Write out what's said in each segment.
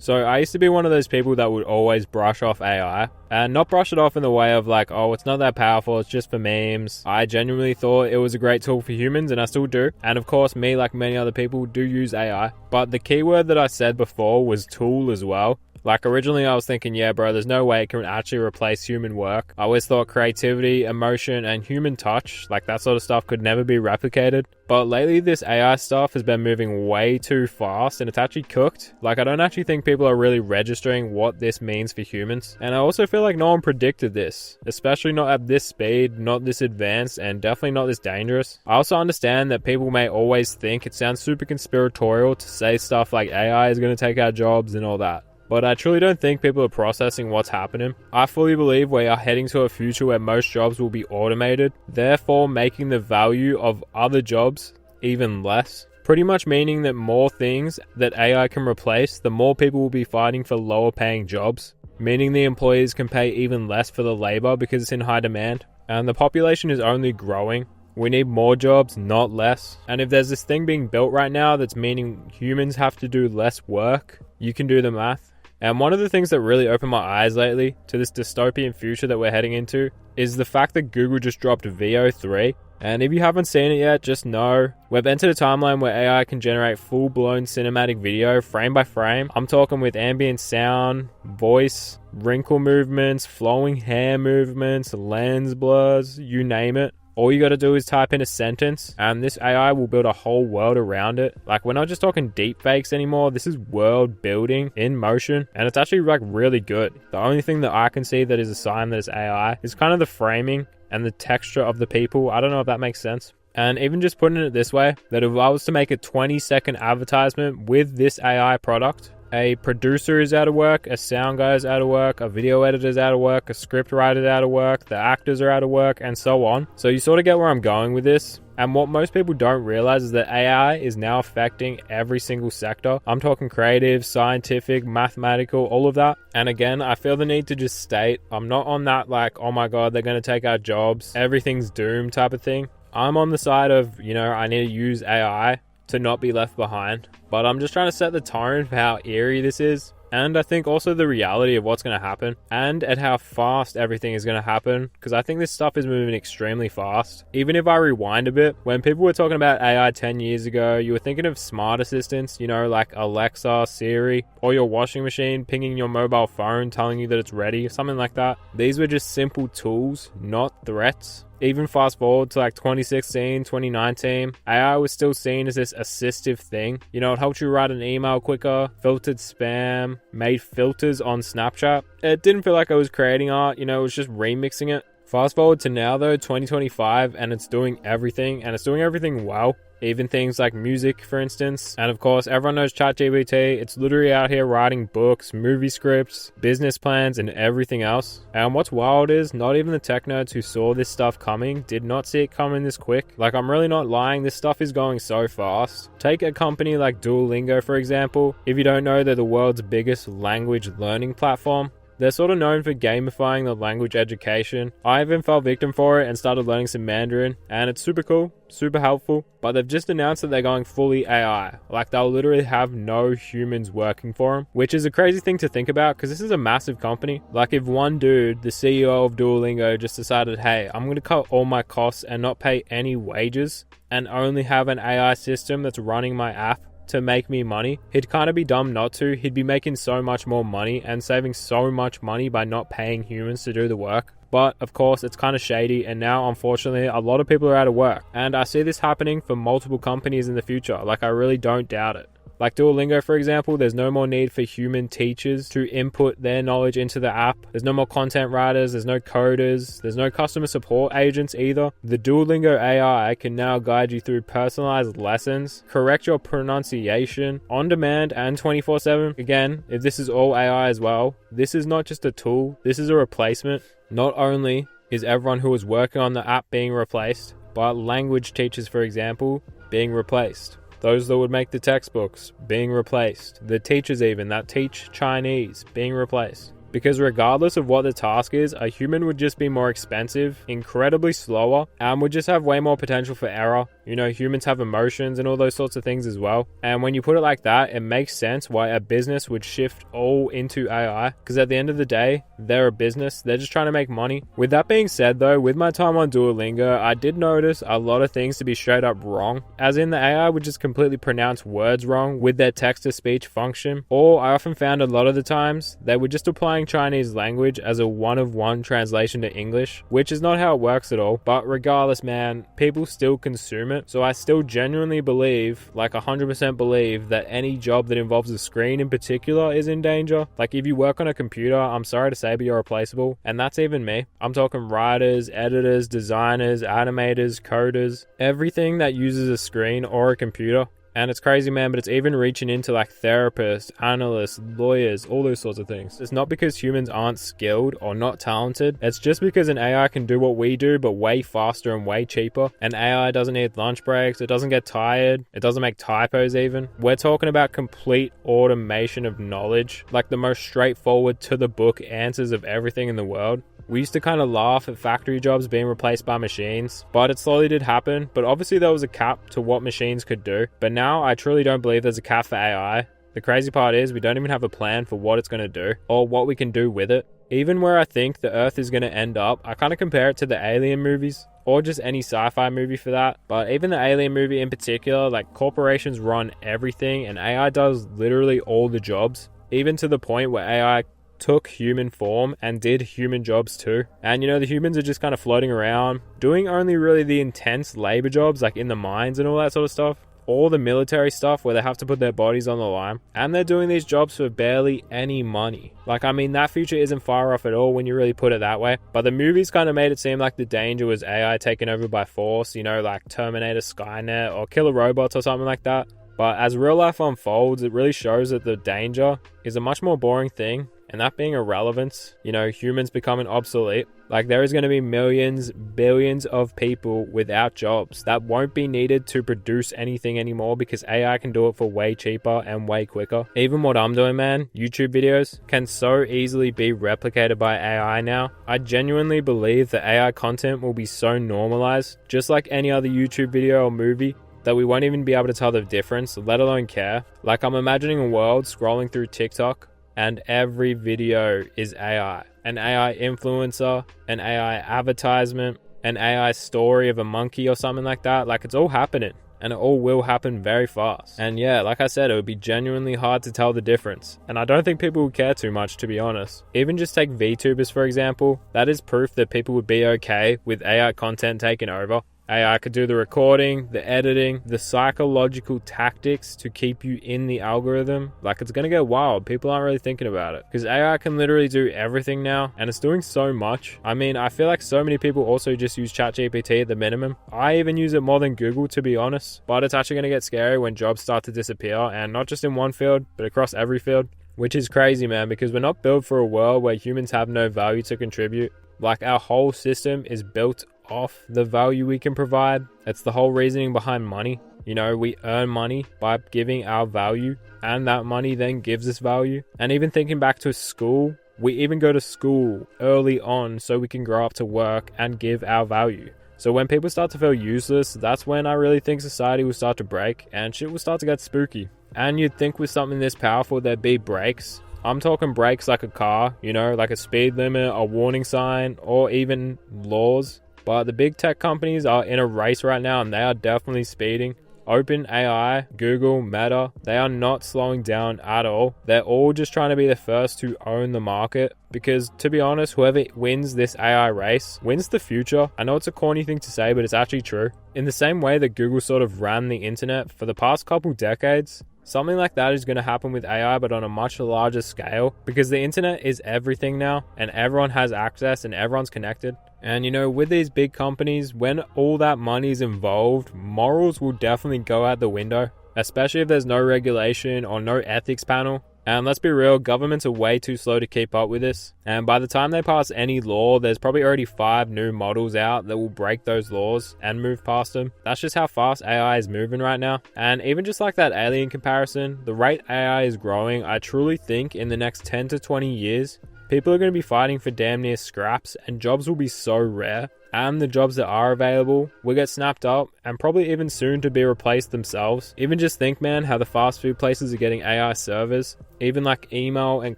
So I used to be one of those people that would always brush off AI, and not brush it off in the way of like, oh, it's not that powerful, it's just for memes. I genuinely thought it was a great tool for humans, and I still do. And of course, me, like many other people, do use AI. But the keyword that I said before was tool as well. Like originally I was thinking, yeah, bro, there's no way it can actually replace human work. I always thought creativity, emotion, and human touch, like that sort of stuff could never be replicated. But lately this AI stuff has been moving way too fast and it's actually cooked. Like I don't actually think people are really registering what this means for humans. And I also feel like no one predicted this, especially not at this speed, not this advanced, and definitely not this dangerous. I also understand that people may always think it sounds super conspiratorial to say stuff like AI is going to take our jobs and all that. But I truly don't think people are processing what's happening. I fully believe we are heading to a future where most jobs will be automated, therefore making the value of other jobs even less. Pretty much meaning that more things that AI can replace, the more people will be fighting for lower paying jobs, meaning the employees can pay even less for the labor because it's in high demand. And the population is only growing. We need more jobs, not less. And if there's this thing being built right now that's meaning humans have to do less work, you can do the math. And one of the things that really opened my eyes lately to this dystopian future that we're heading into is the fact that Google just dropped VO3. And if you haven't seen it yet, just know we've entered a timeline where AI can generate full-blown cinematic video frame by frame. I'm talking with ambient sound, voice, wrinkle movements, flowing hair movements, lens blurs, you name it. All you gotta do is type in a sentence and this AI will build a whole world around it. Like we're not just talking deepfakes anymore, this is world building in motion and it's actually like really good. The only thing that I can see that is a sign that it's AI is kind of the framing and the texture of the people. I don't know if that makes sense. And even just putting it this way, that if I was to make a 20-second advertisement with this AI product, a producer is out of work, a sound guy is out of work, a video editor is out of work, a script writer is out of work, the actors are out of work, and so on. So you sort of get where I'm going with this. And what most people don't realize is that AI is now affecting every single sector. I'm talking creative, scientific, mathematical, all of that. And again, I feel the need to just state, I'm not on that like, oh my God, they're going to take our jobs, everything's doomed type of thing. I'm on the side of, I need to use AI to not be left behind. But I'm just trying to set the tone for how eerie this is. And I think also the reality of what's going to happen and at how fast everything is going to happen. Because I think this stuff is moving extremely fast. Even if I rewind a bit, when people were talking about AI 10 years ago, you were thinking of smart assistants, like Alexa, Siri, or your washing machine pinging your mobile phone telling you that it's ready, something like that. These were just simple tools, not threats. Even fast forward to like 2016, 2019, AI was still seen as this assistive thing. It helped you write an email quicker, filtered spam, made filters on Snapchat. It didn't feel like I was creating art, it was just remixing it. Fast forward to now though, 2025, and it's doing everything, and it's doing everything well. Even things like music, for instance. And of course, everyone knows ChatGPT. It's literally out here writing books, movie scripts, business plans, and everything else. And what's wild is, not even the tech nerds who saw this stuff coming did not see it coming this quick. Like, I'm really not lying, this stuff is going so fast. Take a company like Duolingo, for example. If you don't know, they're the world's biggest language learning platform. They're sort of known for gamifying the language education. I even fell victim for it and started learning some Mandarin, and it's super cool, super helpful, but they've just announced that they're going fully AI. Like, they'll literally have no humans working for them, which is a crazy thing to think about because this is a massive company. Like, if one dude, the CEO of Duolingo, just decided, hey, I'm going to cut all my costs and not pay any wages and only have an AI system that's running my app to make me money, he'd kind of be dumb not to. He'd be making so much more money and saving so much money by not paying humans to do the work. But of course, it's kind of shady, and now unfortunately a lot of people are out of work, and I see this happening for multiple companies in the future. Like, I really don't doubt it. Like Duolingo, for example, there's no more need for human teachers to input their knowledge into the app. There's no more content writers, there's no coders, there's no customer support agents either. The Duolingo AI can now guide you through personalized lessons, correct your pronunciation, on demand and 24/7. Again, if this is all AI as well, this is not just a tool, this is a replacement. Not only is everyone who was working on the app being replaced, but language teachers, for example, being replaced. Those that would make the textbooks being replaced. The teachers even that teach Chinese being replaced. Because regardless of what the task is, a human would just be more expensive, incredibly slower, and would just have way more potential for error. You know, humans have emotions and all those sorts of things as well. And when you put it like that, it makes sense why a business would shift all into AI, because at the end of the day, they're a business. They're just trying to make money. With that being said though, with my time on Duolingo, I did notice a lot of things to be straight up wrong, as in the AI would just completely pronounce words wrong with their text-to-speech function, or I often found a lot of the times they were just applying Chinese language as a one-of-one translation to English, which is not how it works at all. But regardless, man, people still consume it. So I still genuinely believe, like 100% believe, that any job that involves a screen in particular is in danger. Like if you work on a computer, I'm sorry to say, but you're replaceable. And that's even me. I'm talking writers, editors, designers, animators, coders, everything that uses a screen or a computer. And it's crazy, man, but it's even reaching into like therapists, analysts, lawyers, all those sorts of things. It's not because humans aren't skilled or not talented. It's just because an AI can do what we do, but way faster and way cheaper. An AI doesn't need lunch breaks. It doesn't get tired. It doesn't make typos even. We're talking about complete automation of knowledge, like the most straightforward to the book answers of everything in the world. We used to kind of laugh at factory jobs being replaced by machines, but it slowly did happen. But obviously there was a cap to what machines could do. But now I truly don't believe there's a cap for AI. The crazy part is we don't even have a plan for what it's going to do or what we can do with it. Even where I think the Earth is going to end up, I kind of compare it to the Alien movies, or just any sci-fi movie for that. But even the Alien movie in particular, like corporations run everything and AI does literally all the jobs, even to the point where AI took human form and did human jobs too. And you know, the humans are just kind of floating around, doing only really the intense labor jobs, like in the mines and all that sort of stuff. All the military stuff where they have to put their bodies on the line. And they're doing these jobs for barely any money. Like, I mean, that future isn't far off at all when you really put it that way. But the movies kind of made it seem like the danger was AI taking over by force, you know, like Terminator, Skynet, or killer robots or something like that. But as real life unfolds, it really shows that the danger is a much more boring thing. And that being irrelevance, you know, humans becoming obsolete. Like there is going to be millions, billions of people without jobs that won't be needed to produce anything anymore because AI can do it for way cheaper and way quicker. Even what I'm doing, man, YouTube videos can so easily be replicated by AI now. I genuinely believe that AI content will be so normalized, just like any other YouTube video or movie, that we won't even be able to tell the difference, let alone care. Like I'm imagining a world scrolling through TikTok and every video is AI. An AI influencer, an AI advertisement, an AI story of a monkey or something like that. Like it's all happening and it all will happen very fast. And yeah, like I said, it would be genuinely hard to tell the difference. And I don't think people would care too much, to be honest. Even just take VTubers for example. That is proof that people would be okay with AI content taking over. AI could do the recording, the editing, the psychological tactics to keep you in the algorithm. Like it's gonna get wild. People aren't really thinking about it because AI can literally do everything now and it's doing so much. I mean, I feel like so many people also just use ChatGPT at the minimum. I even use it more than Google, to be honest. But it's actually gonna get scary when jobs start to disappear, and not just in one field, but across every field. Which is crazy, man, because we're not built for a world where humans have no value to contribute. Like our whole system is built off the value we can provide. It's the whole reasoning behind money. You know, we earn money by giving our value, and that money then gives us value. And even thinking back to school, we even go to school early on so we can grow up to work and give our value. So when people start to feel useless, that's when I really think society will start to break and shit will start to get spooky. And you'd think with something this powerful there'd be breaks. I'm talking breaks like a car, you know, like a speed limit, a warning sign, or even laws. But the big tech companies are in a race right now and they are definitely speeding. OpenAI, Google, Meta, they are not slowing down at all. They're all just trying to be the first to own the market because, to be honest, whoever wins this AI race wins the future. I know it's a corny thing to say, but it's actually true. In the same way that Google sort of ran the internet for the past couple decades, something like that is going to happen with AI, but on a much larger scale because the internet is everything now and everyone has access and everyone's connected. And you know, with these big companies, when all that money is involved, morals will definitely go out the window, especially if there's no regulation or no ethics panel. And let's be real, governments are way too slow to keep up with this. And by the time they pass any law, there's probably already 5 new models out that will break those laws and move past them. That's just how fast AI is moving right now. And even just like that alien comparison, the rate AI is growing, I truly think in the next 10 to 20 years, people are going to be fighting for damn near scraps and jobs will be so rare. and the jobs that are available will get snapped up and probably even soon to be replaced themselves. Even just think, man, how the fast food places are getting AI servers. Even like email and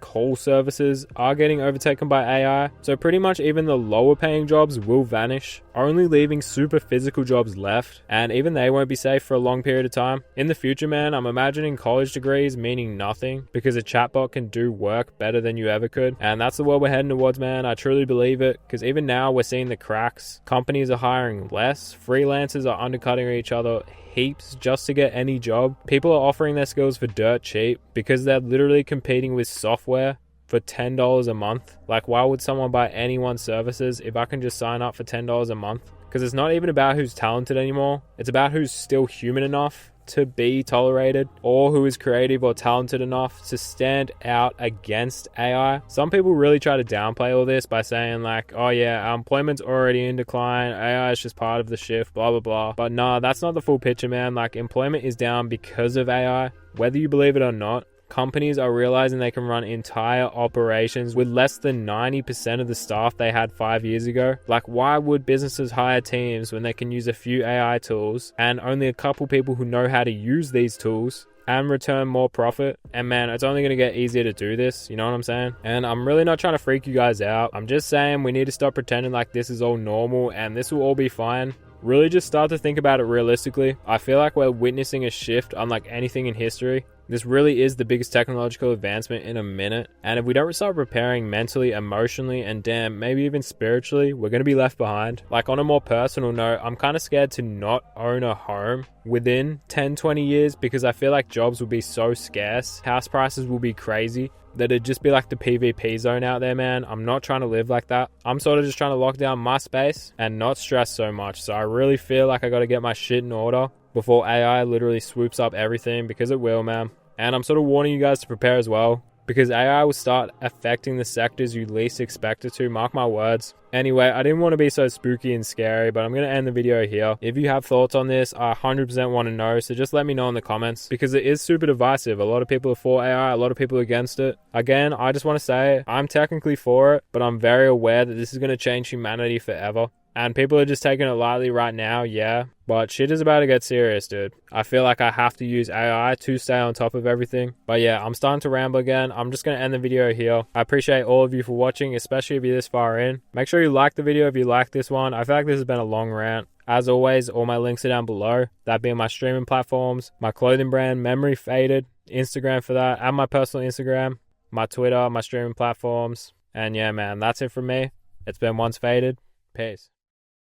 call services are getting overtaken by AI. So pretty much even the lower paying jobs will vanish, only leaving super physical jobs left, and even they won't be safe for a long period of time. In the future, man, I'm imagining college degrees meaning nothing because a chatbot can do work better than you ever could. And that's the world we're heading towards, man. I truly believe it, because even now we're seeing the cracks. Companies are hiring less, freelancers are undercutting each other heaps just to get any job. People are offering their skills for dirt cheap because they're literally competing with software for $10 a month. Like, why would someone buy anyone's services if I can just sign up for $10 a month? Because it's not even about who's talented anymore. It's about who's still human enough to be tolerated, or who is creative or talented enough to stand out against AI. Some people really try to downplay all this by saying like, oh yeah, our employment's already in decline, AI is just part of the shift, blah blah blah. But nah, that's not the full picture, man. Like, employment is down because of AI, whether you believe it or not. Companies are realizing they can run entire operations with less than 90% of the staff they had 5 years ago. Like, why would businesses hire teams when they can use a few AI tools and only a couple people who know how to use these tools and return more profit? And man, it's only going to get easier to do this, you know what I'm saying? And I'm really not trying to freak you guys out. I'm just saying we need to stop pretending like this is all normal and this will all be fine. Really just start to think about it realistically. I feel like we're witnessing a shift unlike anything in history. This really is the biggest technological advancement in a minute. And if we don't start preparing mentally, emotionally, and damn, maybe even spiritually, we're going to be left behind. Like, on a more personal note, I'm kind of scared to not own a home within 10-20 years because I feel like jobs will be so scarce, house prices will be crazy, that it'd just be like the PvP zone out there, man. I'm not trying to live like that. I'm sort of just trying to lock down my space and not stress so much. So I really feel like I got to get my shit in order before AI literally swoops up everything, because it will, man. And I'm sort of warning you guys to prepare as well, because AI will start affecting the sectors you least expect it to, mark my words. Anyway, I didn't want to be so spooky and scary, but I'm going to end the video here. If you have thoughts on this, I 100% want to know, so just let me know in the comments, because it is super divisive. A lot of people are for AI, a lot of people are against it. Again, I just want to say, I'm technically for it, but I'm very aware that this is going to change humanity forever. And people are just taking it lightly right now, yeah. But shit is about to get serious, dude. I feel like I have to use AI to stay on top of everything. But yeah, I'm starting to ramble again. I'm just going to end the video here. I appreciate all of you for watching, especially if you're this far in. Make sure you like the video if you like this one. I feel like this has been a long rant. As always, all my links are down below. That being my streaming platforms, my clothing brand, Memory Faded, Instagram for that, and my personal Instagram, my Twitter, my streaming platforms. And yeah, man, that's it from me. It's been Once Faded. Peace.